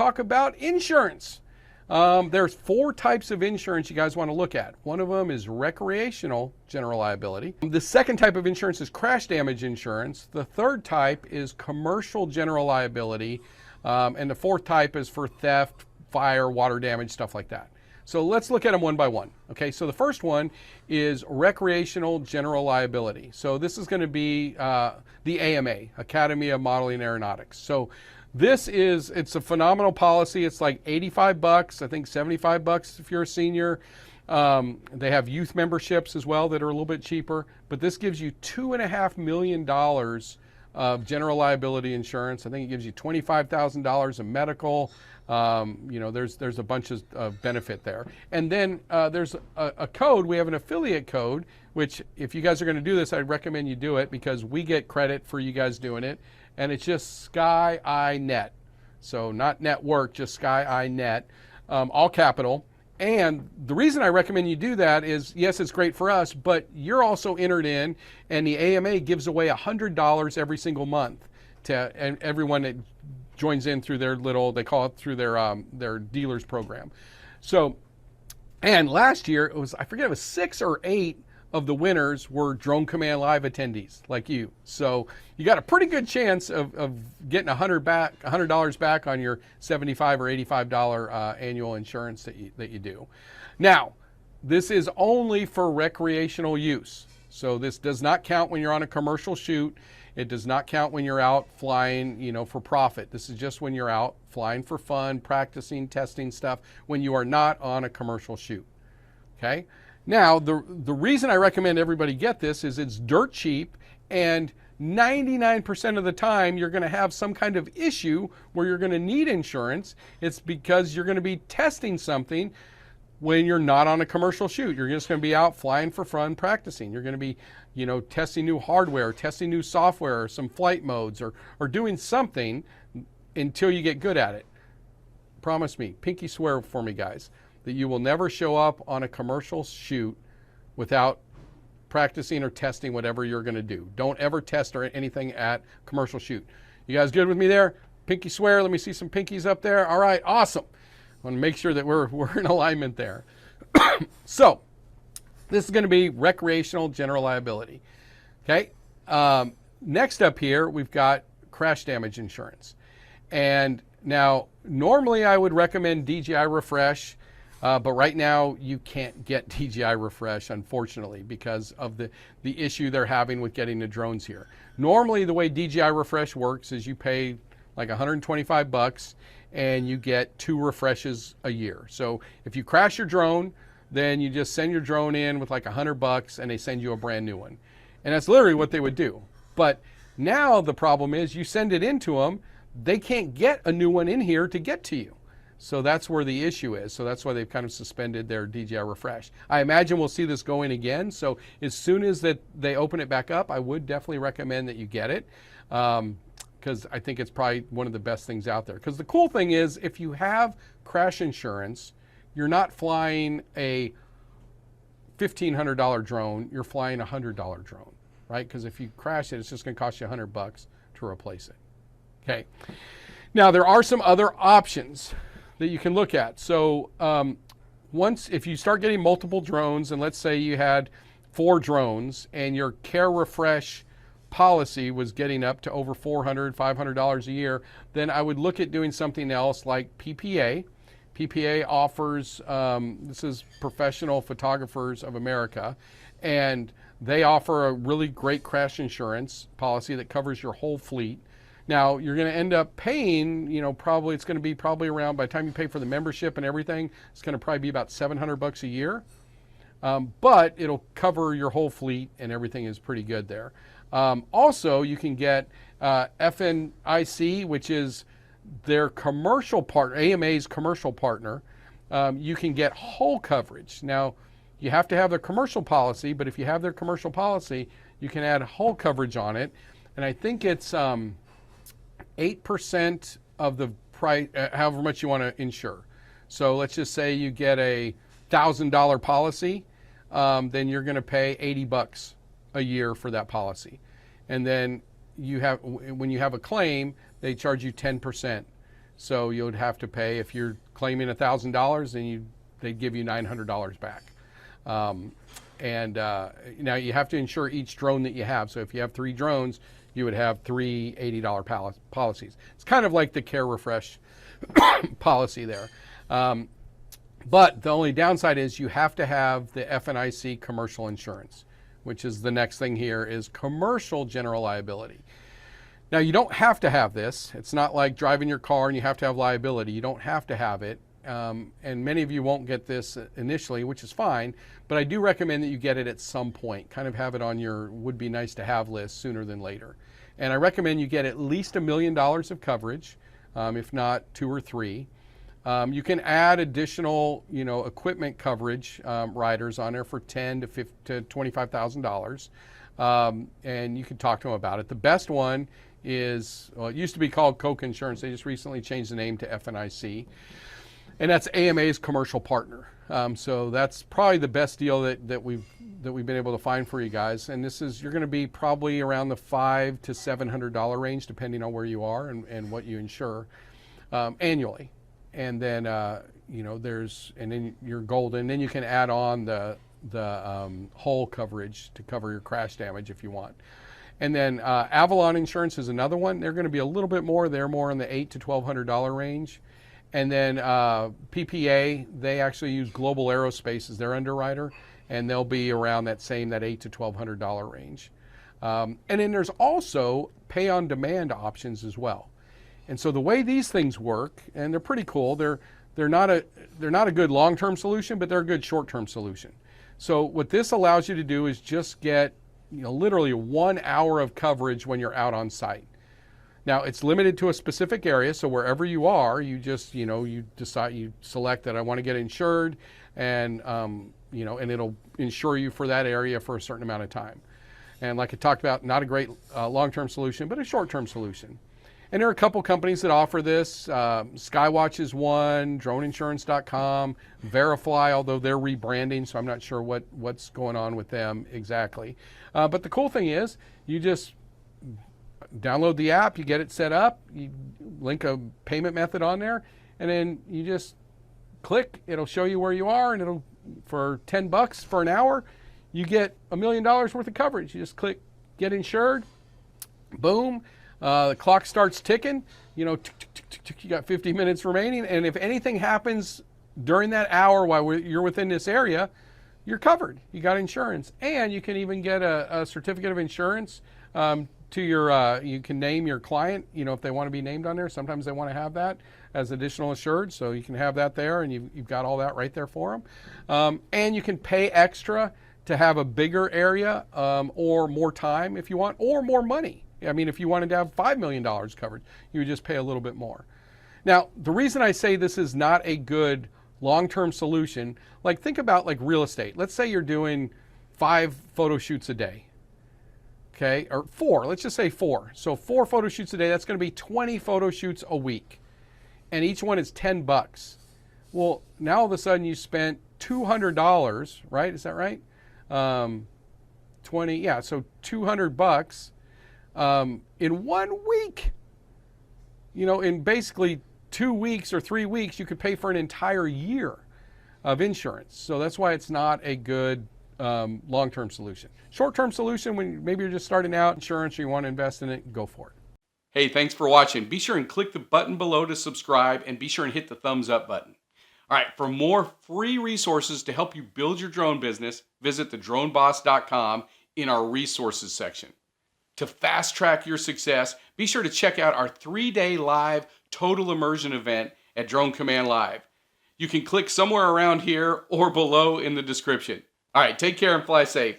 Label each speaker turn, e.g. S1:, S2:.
S1: talk about insurance. There's 4 types of insurance you guys want to look at. One of them is recreational general liability. The second type of insurance is crash damage insurance. The third type is commercial general liability. And the fourth type is for theft, fire, water damage, stuff like that. So let's look at them one by one. Okay, so the first one is recreational general liability. So this is going to be the AMA, Academy of Modeling Aeronautics. So it's a phenomenal policy. It's like $85, I think $75 if you're a senior. They have youth memberships as well that are a little bit cheaper, but this gives you $2.5 million of general liability insurance. I think it gives you $25,000 of medical. There's a bunch of benefit there. And then there's a code. We have an affiliate code, which if you guys are going to do this, I'd recommend you do it because we get credit for you guys doing it. And it's just SkyINet. So not network, just SkyINet, all capital. And the reason I recommend you do that is, yes, it's great for us, but you're also entered in, and the AMA gives away $100 every single month to everyone that joins in through their they call it through their dealers program. So, and last year, I forget, it was 6 or 8 of the winners were Drone Command Live attendees like you. So you got a pretty good chance of getting $100 back on your $75 or $85 annual insurance that you do. Now, this is only for recreational use. So this does not count when you're on a commercial shoot. It does not count when you're out flying, for profit. This is just when you're out flying for fun, practicing, testing stuff, when you are not on a commercial shoot. Okay? Now, the reason I recommend everybody get this is it's dirt cheap, and 99% of the time you're going to have some kind of issue where you're going to need insurance. It's because you're going to be testing something when you're not on a commercial shoot. You're just going to be out flying for fun, practicing. You're going to be, testing new hardware, testing new software, or some flight modes, or doing something until you get good at it. Promise me, pinky swear for me, guys, that you will never show up on a commercial shoot without practicing or testing whatever you're going to do. Don't ever test or anything at commercial shoot. You guys good with me there? Pinky swear. Let me see some pinkies up there. All right, awesome. I want to make sure that we're in alignment there. So this is going to be recreational general liability. Okay. Next up here, we've got crash damage insurance. And now, normally I would recommend DJI Refresh. But right now you can't get DJI Refresh, unfortunately, because of the issue they're having with getting the drones here. Normally the way DJI Refresh works is you pay like $125 and you get 2 refreshes a year. So if you crash your drone, then you just send your drone in with like $100 and they send you a brand new one. And that's literally what they would do. But now the problem is you send it into them, they can't get a new one in here to get to you. So that's where the issue is. So that's why they've kind of suspended their DJI Refresh. I imagine we'll see this going again. So as soon as they open it back up, I would definitely recommend that you get it, because I think it's probably one of the best things out there. Because the cool thing is, if you have crash insurance, you're not flying a $1,500 drone, you're flying a $100 drone, right? Because if you crash it, it's just going to cost you $100 to replace it. Okay. Now, there are some other options that you can look at. So if you start getting multiple drones, and let's say you had 4 drones and your care refresh policy was getting up to over $400, $500 a year, then I would look at doing something else like PPA. PPA offers, this is Professional Photographers of America, and they offer a really great crash insurance policy that covers your whole fleet. Now, you're going to end up paying, probably it's going to be around, by the time you pay for the membership and everything, it's going to probably be about $700 a year. But it'll cover your whole fleet and everything is pretty good there. Also, you can get FNIC, which is their commercial partner, AMA's commercial partner. You can get whole coverage. Now, you have to have their commercial policy, but if you have their commercial policy, you can add whole coverage on it. And I think it's 8% of the price, however much you want to insure. So let's just say you get a $1,000 policy, then you're going to pay $80 a year for that policy. And then when you have a claim, they charge you 10%. So you'd have to pay, if you're claiming $1,000, then they'd give you $900 back. Now you have to insure each drone that you have. So if you have 3 drones, you would have 3 $80 policies. It's kind of like the Care Refresh policy there. But the only downside is you have to have the FNIC commercial insurance, which is the next thing here, is commercial general liability. Now, you don't have to have this. It's not like driving your car and you have to have liability. You don't have to have it. And many of you won't get this initially, which is fine, but I do recommend that you get it at some point. Kind of have it on your would be nice to have list sooner than later. And I recommend you get at least $1 million of coverage, if not 2 or 3. You can add additional, equipment coverage riders on there for $10,000 to $25,000, and you can talk to them about it. The best one is, well, it used to be called Coke Insurance. They just recently changed the name to FNIC, and that's AMA's commercial partner. So that's probably the best deal that we've been able to find for you guys. And you're going to be probably around the $500 to $700 range, depending on where you are and what you insure annually. And then and then you're golden. Then you can add on the whole coverage to cover your crash damage if you want. And then Avalon Insurance is another one. They're going to be a little bit more. They're more in the $800 to $1,200 range. And then PPA, they actually use Global Aerospace as their underwriter, and they'll be around that $800 to $1,200 range. And then there's also pay-on-demand options as well. And so the way these things work, and they're pretty cool, they're not a good long-term solution, but they're a good short-term solution. So what this allows you to do is just get literally 1 hour of coverage when you're out on site. Now it's limited to a specific area, so wherever you are, you just you select that I want to get insured, and and it'll insure you for that area for a certain amount of time. And like I talked about, not a great long-term solution, but a short-term solution. And there are a couple companies that offer this. Skywatch is one, droneinsurance.com, Verifly, although they're rebranding, so I'm not sure what's going on with them exactly. But the cool thing is, you just download the app, you get it set up, you link a payment method on there, and then you just click, it'll show you where you are, and for $10 for an hour, you get $1 million worth of coverage. You just click get insured, boom. The clock starts ticking, tick, tick, tick, tick, tick, you got 50 minutes remaining, and if anything happens during that hour while you're within this area, you're covered. You got insurance, and you can even get a certificate of insurance to your, you can name your client, if they want to be named on there. Sometimes they want to have that as additional insured, so you can have that there, and you've got all that right there for them. And you can pay extra to have a bigger area, or more time if you want, or more money. I mean, if you wanted to have $5 million covered, you would just pay a little bit more. Now, the reason I say this is not a good long-term solution, like think about like real estate. Let's say you're doing 5 photo shoots a day, okay? Or 4, let's just say 4. So 4 photo shoots a day, that's gonna be 20 photo shoots a week. And each one is $10. Well, now all of a sudden you spent $200, right? Is that right? 20, yeah, so $200 in 1 week. In basically 2 weeks or 3 weeks, you could pay for an entire year of insurance. So that's why it's not a good long-term solution. Short-term solution, when maybe you're just starting out insurance or you want to invest in it, go for it. Hey, thanks for watching. Be sure and click the button below to subscribe, and be sure and hit the thumbs up button. All right, for more free resources to help you build your drone business, visit thedroneboss.com in our resources section. To fast track your success, be sure to check out our 3-day live total immersion event at Drone Command Live. You can click somewhere around here or below in the description. All right, take care and fly safe.